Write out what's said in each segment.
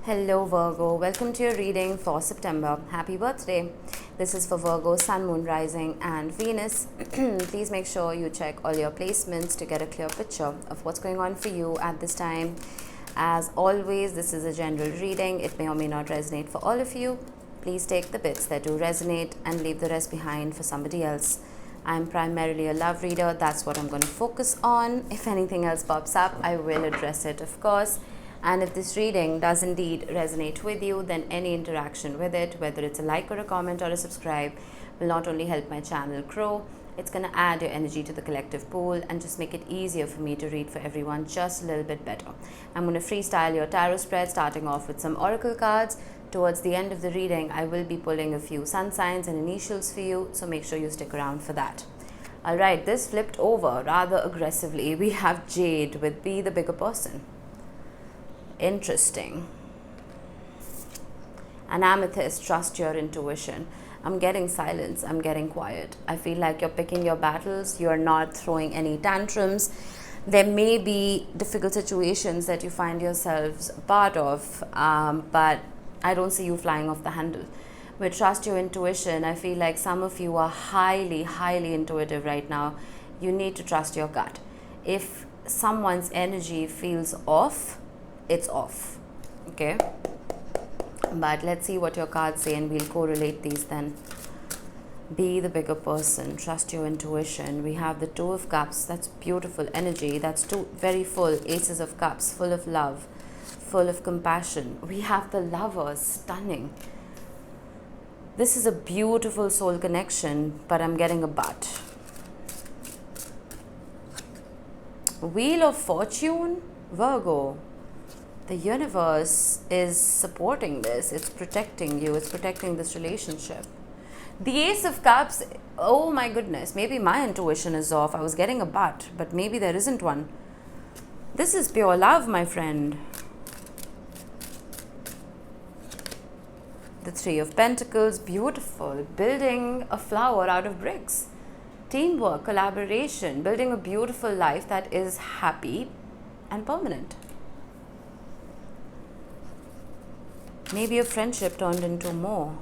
Hello Virgo, welcome to your reading for September. Happy birthday. This is for Virgo, Sun, Moon, Rising and Venus. Please make sure you check all your placements to get a clear picture of what's going on for you at this time. As always, this is a general reading. It may or may not resonate for all of you. Please take the bits that do resonate and leave the rest behind for somebody else. I'm primarily a love reader. That's what I'm going to focus on. If anything else pops up, I will address it, of course. And if this reading does indeed resonate with you, then any interaction with it, whether it's a like or a comment or a subscribe, will not only help my channel grow, it's going to add your energy to the collective pool and just make it easier for me to read for everyone just a little bit better. I'm going to freestyle your tarot spread, starting off with some oracle cards. Towards the end of the reading, I will be pulling a few sun signs and initials for you, so make sure you stick around for that. Alright, this flipped over rather aggressively. We have Jade with Be the Bigger Person. Interesting. An Amethyst, Trust your intuition. I'm getting silence. I'm getting quiet. I feel like you're picking your battles. You're not throwing any tantrums. There may be difficult situations that you find yourselves a part of, but I don't see you flying off the handle. With Trust your intuition, I feel like some of you are highly, highly intuitive right now. You need to trust your gut. If someone's energy feels off, it's off, okay? But let's see what your cards say and we'll correlate these then. Be the bigger person, trust your intuition. We have the Two of Cups. That's beautiful energy. That's two very full Aces of Cups, full of love, full of compassion. We have the Lovers, stunning. This is a beautiful soul connection, but I'm getting a but. Wheel of Fortune, Virgo. The universe is supporting this. It's protecting you. It's protecting this relationship. The Ace of Cups, oh my goodness. Maybe my intuition is off. I was getting a but maybe there isn't one. This is pure love, my friend. The Three of Pentacles, beautiful. Building a flower out of bricks. Teamwork, collaboration, building a beautiful life that is happy and permanent. Maybe a friendship turned into more.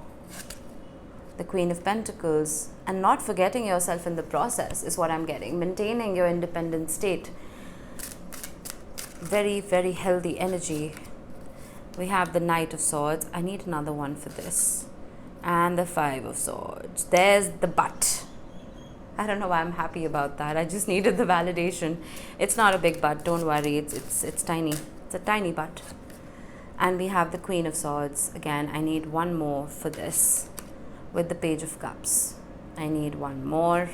The Queen of Pentacles, and not forgetting yourself in the process is what I'm getting. Maintaining your independent state. Very, very healthy energy. We have the Knight of Swords. I need another one for this. And the Five of Swords. There's the but. I don't know why I'm happy about that. I just needed the validation. It's not a big but. Don't worry. It's tiny. It's a tiny but. And we have the Queen of Swords. Again, I need one more for this with the Page of Cups. I need one more.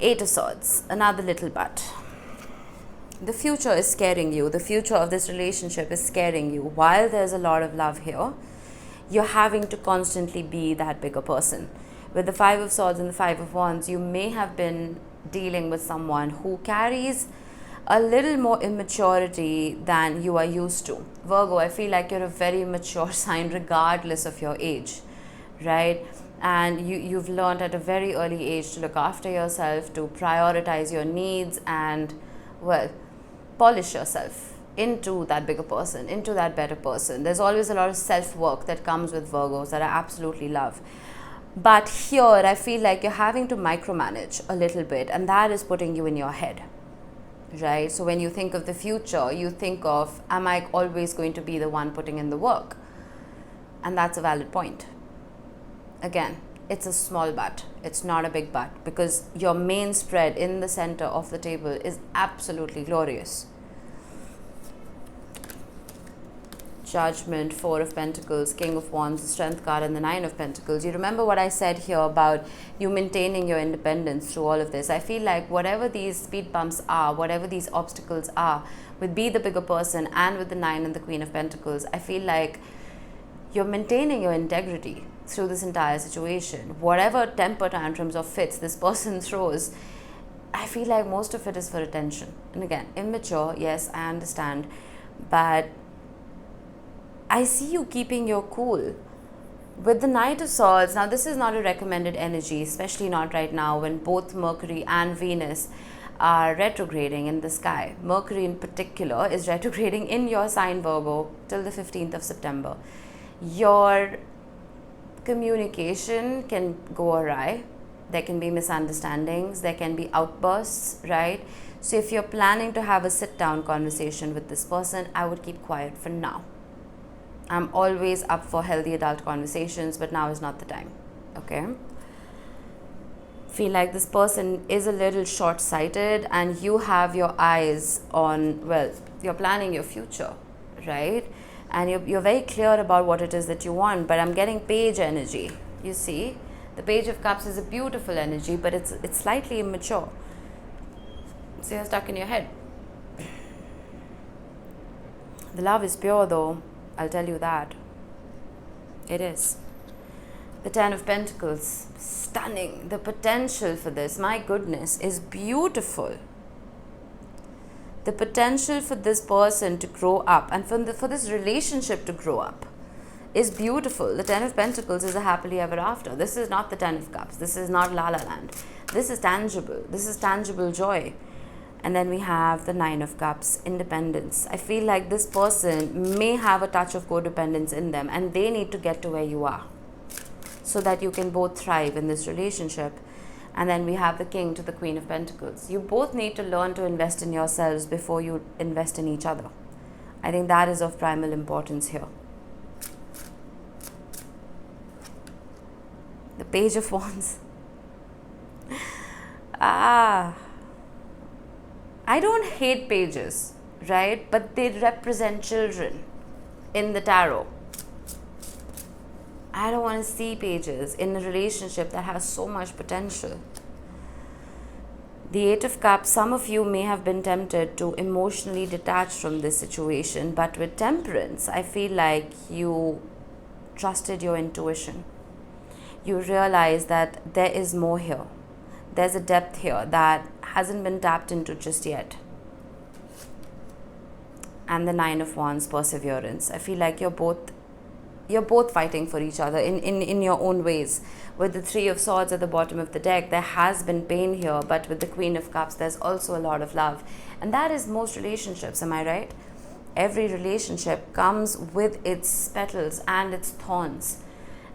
Eight of Swords. Another little but. The future is scaring you. The future of this relationship is scaring you. While there's a lot of love here, you're having to constantly be that bigger person. With the Five of Swords and the Five of Wands, you may have been dealing with someone who carries a little more immaturity than you are used to. Virgo, I feel like you're a very mature sign regardless of your age, right? And you've learned at a very early age to look after yourself, to prioritize your needs and, well, polish yourself into that bigger person, into that better person. There's always a lot of self-work that comes with Virgos that I absolutely love. But here, I feel like you're having to micromanage a little bit, and that is putting you in your head. Right? So when you think of the future, you think of, am I always going to be the one putting in the work? And that's a valid point. Again, it's a small but. It's not a big but, because your main spread in the center of the table is absolutely glorious. Judgment, Four of Pentacles, King of Wands, the Strength card, and the Nine of Pentacles. You remember what I said here about you maintaining your independence through all of this. I feel like whatever these speed bumps are, whatever these obstacles are, with Be the Bigger Person and with the Nine and the Queen of Pentacles, I feel like you're maintaining your integrity through this entire situation. Whatever temper tantrums or fits this person throws, I feel like most of it is for attention. And again, immature, yes, I understand, but I see you keeping your cool. With the Knight of Swords, now this is not a recommended energy, especially not right now when both Mercury and Venus are retrograding in the sky. Mercury in particular is retrograding in your sign Virgo till the 15th of September. Your communication can go awry. There can be misunderstandings, there can be outbursts, right? So if you're planning to have a sit-down conversation with this person, I would keep quiet for now. I'm always up for healthy adult conversations, but now is not the time, okay? Feel like this person is a little short-sighted and you have your eyes on, well, you're planning your future, right? And you're very clear about what it is that you want, but I'm getting page energy, you see? The Page of Cups is a beautiful energy, but it's slightly immature. So you're stuck in your head. The love is pure though, I'll tell you that. It is. The Ten of Pentacles, stunning. The potential for this, my goodness, is beautiful. The potential for this person to grow up and for this relationship to grow up is beautiful. The Ten of Pentacles is a happily ever after. This is not the Ten of Cups. This is not La La Land. This is tangible. This is tangible joy. And then we have the Nine of Cups, independence. I feel like this person may have a touch of codependence in them and they need to get to where you are so that you can both thrive in this relationship. And then we have the King to the Queen of Pentacles. You both need to learn to invest in yourselves before you invest in each other. I think that is of primal importance here. The Page of Wands. I don't hate pages, right? But they represent children in the tarot. I don't want to see pages in a relationship that has so much potential. The Eight of Cups, some of you may have been tempted to emotionally detach from this situation, but with Temperance, I feel like you trusted your intuition. You realize that there is more here. There's a depth here that hasn't been tapped into just yet. And the Nine of Wands, perseverance. I feel like you're both fighting for each other in your own ways. With the Three of Swords at the bottom of the deck, there has been pain here, but with the Queen of Cups, there's also a lot of love. And that is most relationships, am I right? Every relationship comes with its petals and its thorns.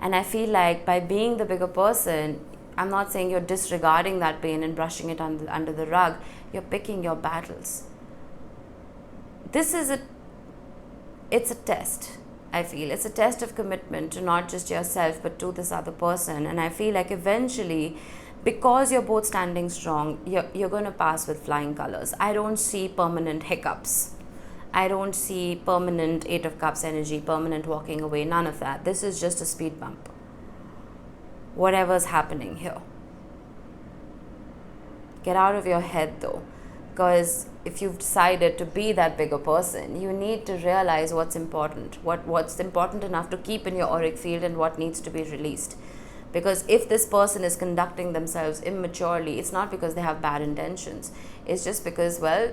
And I feel like by being the bigger person, I'm not saying you're disregarding that pain and brushing it under the rug. You're picking your battles. It's a test, I feel. It's a test of commitment to not just yourself, but to this other person. And I feel like eventually, because you're both standing strong, you're going to pass with flying colors. I don't see permanent hiccups. I don't see permanent Eight of Cups energy, permanent walking away, none of that. This is just a speed bump. Whatever's happening here. Get out of your head though, because if you've decided to be that bigger person, you need to realize what's important, what's important enough to keep in your auric field and what needs to be released. Because if this person is conducting themselves immaturely, it's not because they have bad intentions. It's just because, well,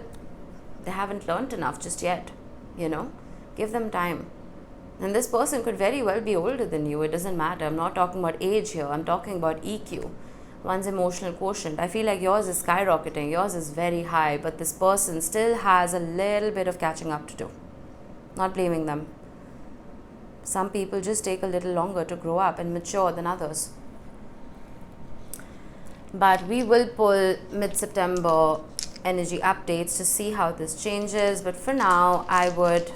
they haven't learned enough just yet, Give them time. And this person could very well be older than you. It doesn't matter. I'm not talking about age here. I'm talking about EQ, one's emotional quotient. I feel like yours is skyrocketing. Yours is very high, but this person still has a little bit of catching up to do. Not blaming them. Some people just take a little longer to grow up and mature than others. But we will pull mid-September energy updates to see how this changes. But for now, I would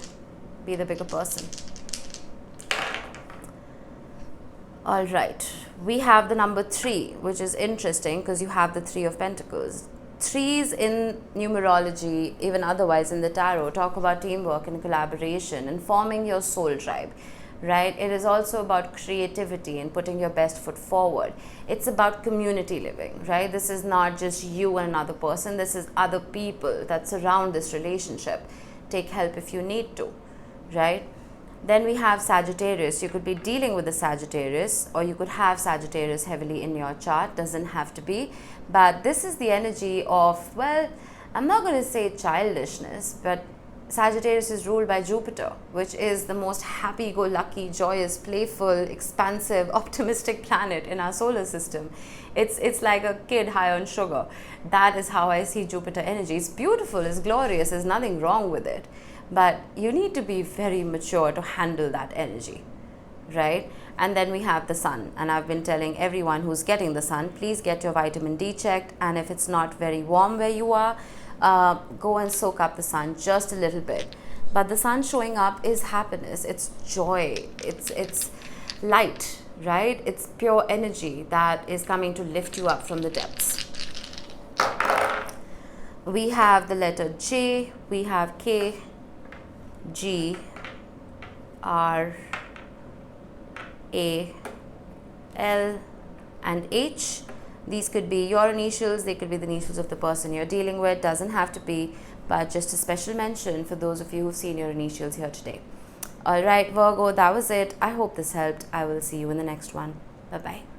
be the bigger person. All right, we have the number 3, which is interesting because you have the Three of Pentacles. Threes in numerology, even otherwise in the tarot, talk about teamwork and collaboration and forming your soul tribe, right? It is also about creativity and putting your best foot forward. It's about community living, right? This is not just you and another person. This is other people that surround this relationship. Take help if you need to, right? Then we have Sagittarius. You could be dealing with the Sagittarius, or you could have Sagittarius heavily in your chart. Doesn't have to be. But this is the energy of, well, I'm not going to say childishness, but Sagittarius is ruled by Jupiter, which is the most happy-go-lucky, joyous, playful, expansive, optimistic planet in our solar system. It's like a kid high on sugar. That is how I see Jupiter energy. It's beautiful, it's glorious, there's nothing wrong with it. But you need to be very mature to handle that energy, right? And then we have the sun. And I've been telling everyone who's getting the sun, please get your vitamin D checked. And if it's not very warm where you are, go and soak up the sun just a little bit. But the sun showing up is happiness, it's joy, it's light, right? It's pure energy that is coming to lift you up from the depths. We have the letter J, we have K, G, R, A, L, and H. These could be your initials, they could be the initials of the person you're dealing with, doesn't have to be, but just a special mention for those of you who've seen your initials here today. Alright Virgo, that was it. I hope this helped. I will see you in the next one. Bye-bye.